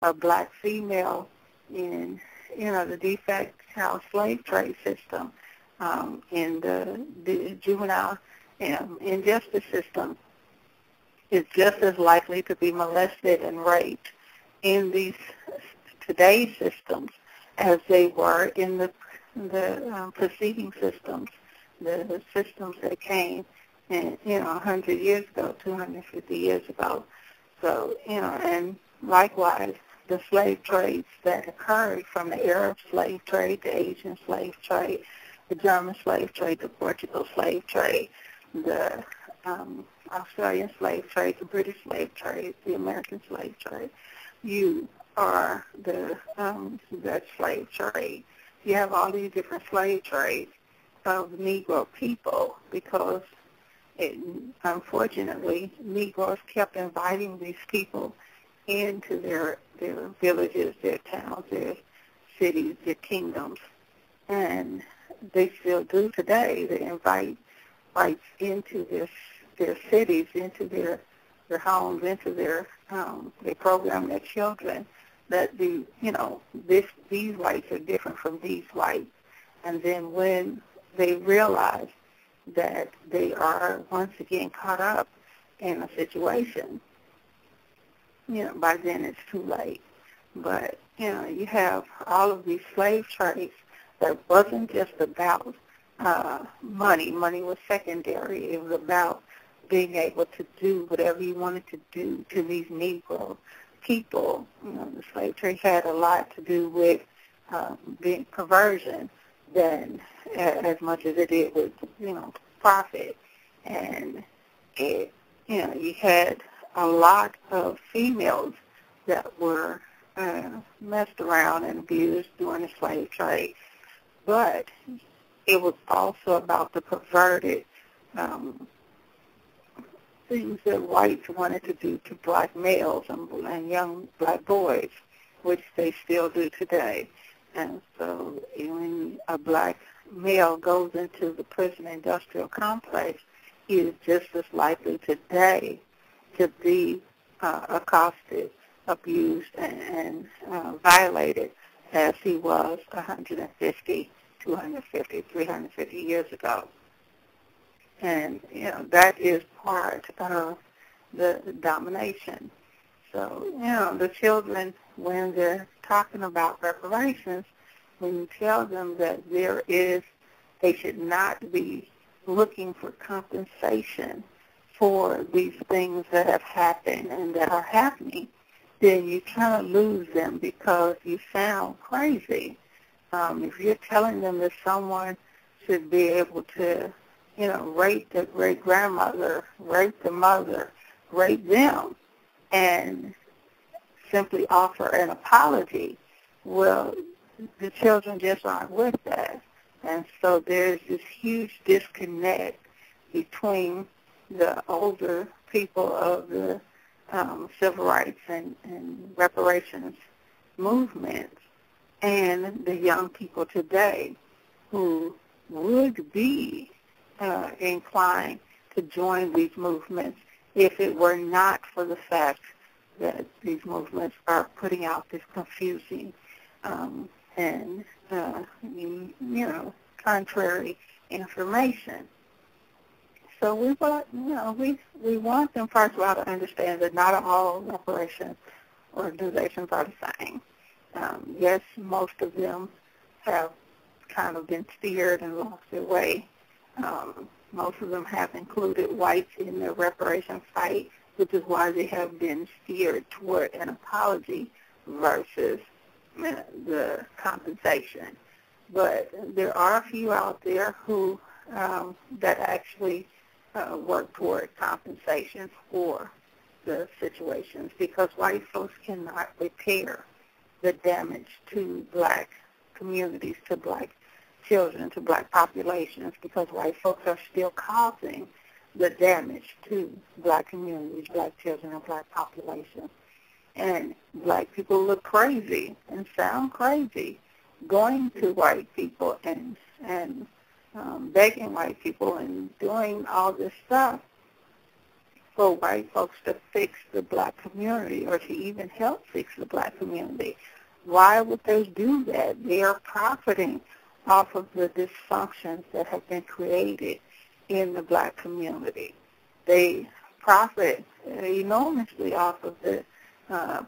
a black female in, the defect house slave trade system, in the juvenile injustice system, is just as likely to be molested and raped in these today's systems as they were in the preceding systems, the systems that came in, 100 years ago, 250 years ago. So, and likewise, the slave trades that occurred from the Arab slave trade, the Asian slave trade, the German slave trade, the Portugal slave trade, the Australian slave trade, the British slave trade, the American slave trade. You are the Dutch slave trade. You have all these different slave trades of Negro people because, unfortunately, Negroes kept inviting these people into their villages, their towns, their cities, their kingdoms. And they still do today. They invite whites into their cities, into their homes, into they program their children that these whites are different from these whites. And then when they realize that they are once again caught up in a situation, by then it's too late. But, you have all of these slave trades that wasn't just about money. Money was secondary. It was about being able to do whatever you wanted to do to these Negro people. The slave trade had a lot to do with being perversion than as much as it did with, profit. And you had a lot of females that were messed around and abused during the slave trade. But it was also about the perverted things that whites wanted to do to black males and young black boys, which they still do today. And so when a black male goes into the prison industrial complex, he is just as likely today to be accosted, abused, and violated as he was 150, 250, 350 years ago. And, that is part of the domination. So, the children, when they're talking about reparations, when you tell them that they should not be looking for compensation for these things that have happened and that are happening, then you kind of lose them because you sound crazy. If you're telling them that someone should be able to, rape the great-grandmother, rape the mother, rape them, and simply offer an apology, well, the children just aren't with that. And so there's this huge disconnect between the older people of the civil rights and reparations movements and the young people today who would be inclined to join these movements if it were not for the fact that these movements are putting out this confusing and contrary information. So we want them first of all to understand that not all reparations organizations are the same. Yes, most of them have kind of been steered and lost their way. Most of them have included whites in their reparation fight, which is why they have been steered toward an apology versus the compensation. But there are a few out there who that actually work toward compensation for the situations because white folks cannot repair the damage to black communities, to black children, to black populations because white folks are still causing the damage to black communities, black children, and black populations. And black people look crazy and sound crazy going to white people and begging white people and doing all this stuff for white folks to fix the black community or to even help fix the black community. Why would they do that? They are profiting off of the dysfunctions that have been created in the black community. They profit enormously off of the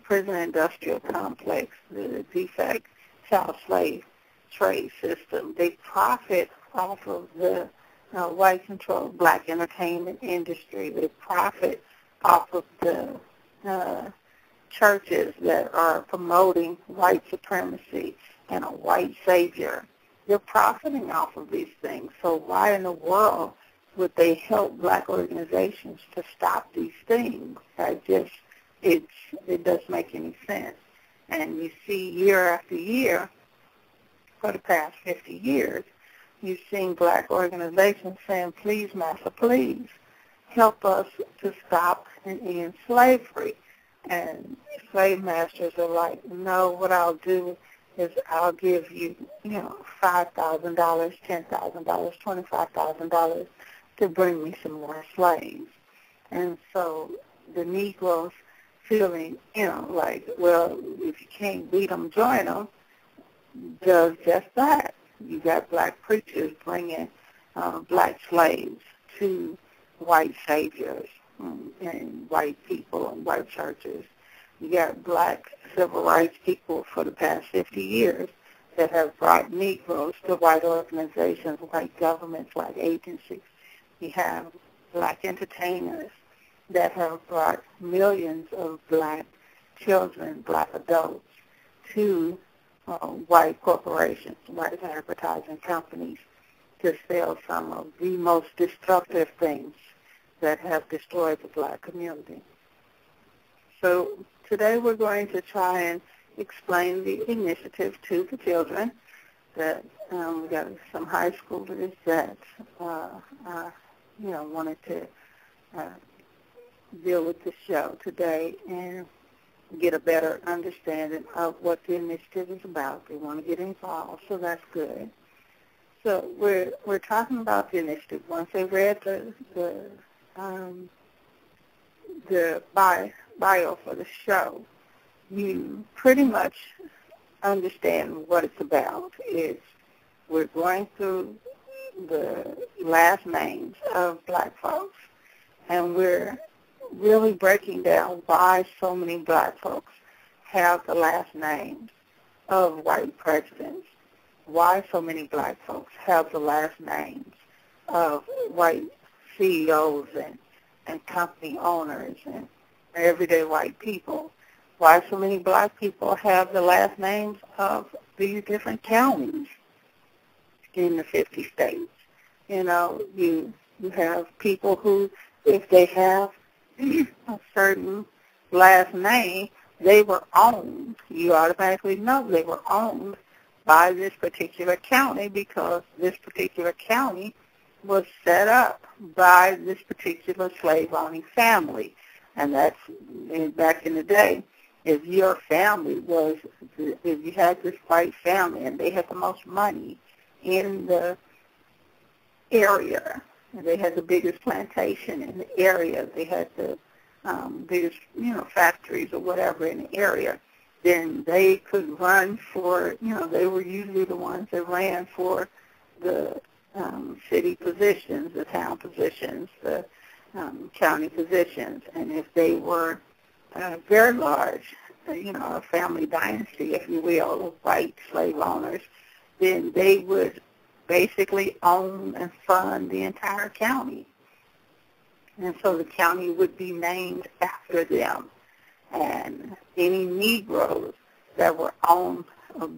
prison industrial complex, the defect child slave trade system. They profit off of the white-controlled black entertainment industry. They profit off of the churches that are promoting white supremacy and a white savior. They're profiting off of these things. So why in the world would they help black organizations to stop these things? It doesn't make any sense. And you see year after year, for the past 50 years, you've seen black organizations saying, please, Master, please, help us to stop and end slavery. And slave masters are like, no, what I'll do is I'll give you, $5,000, $10,000, $25,000 to bring me some more slaves. And so the Negroes feeling, like, well, if you can't beat them, join them, does just that. You got black preachers bringing black slaves to white saviors and white people and white churches. You got black civil rights people for the past 50 years that have brought Negroes to white organizations, white governments, white agencies. You have black entertainers that have brought millions of black children, black adults, to white corporations, white advertising companies to sell some of the most destructive things that have destroyed the black community. So today we're going to try and explain the initiative to the children. That we got some high schoolers that wanted to deal with the show today and get a better understanding of what the initiative is about. They want to get involved, so that's good. So we're talking about the initiative. Once they read the bio for the show, you pretty much understand what it's about. We're going through the last names of black folks, and we're really breaking down why so many black folks have the last names of white presidents, why so many black folks have the last names of white CEOs and company owners and everyday white people, why so many black people have the last names of these different counties in the 50 states. You have people who, if they have a certain last name, they were owned. You automatically know they were owned by this particular county because this particular county was set up by this particular slave-owning family. And that's, back in the day, if your family was, if you had this white family and they had the most money in the area, they had the biggest plantation in the area, they had the biggest, factories or whatever in the area, then they could run for, they were usually the ones that ran for the city positions, the town positions, the county positions. And if they were very large, a family dynasty, if you will, of white slave owners, then they would basically own and fund the entire county. And so the county would be named after them. And any Negroes that were owned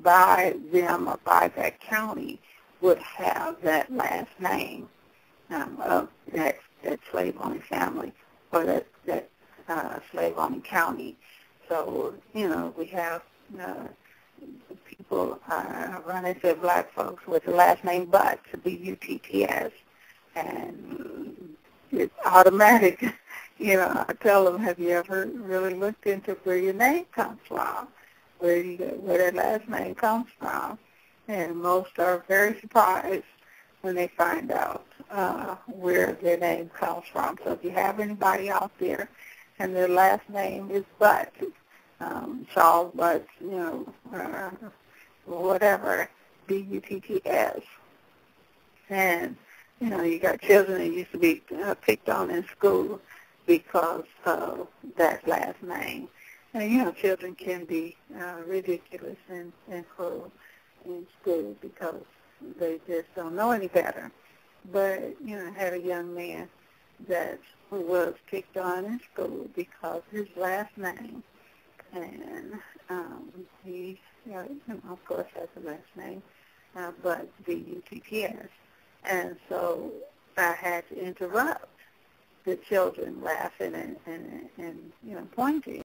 by them or by that county would have that last name of that slave-owning family or that slave-owning county. So, we have people run into black folks with the last name Butts, B-U-T-T-S, and it's automatic. I tell them, have you ever really looked into where your name comes from, where that last name comes from? And most are very surprised when they find out where their name comes from. So if you have anybody out there and their last name is Butts, Charles Butts, whatever, B-U-T-T-S. And, you got children that used to be picked on in school because of that last name. And, children can be ridiculous and cruel in school because they just don't know any better. But, I had a young man that was picked on in school because of his last name. And he, of course, has a last name, but B-U-T-T-S. And so I had to interrupt the children laughing and pointing.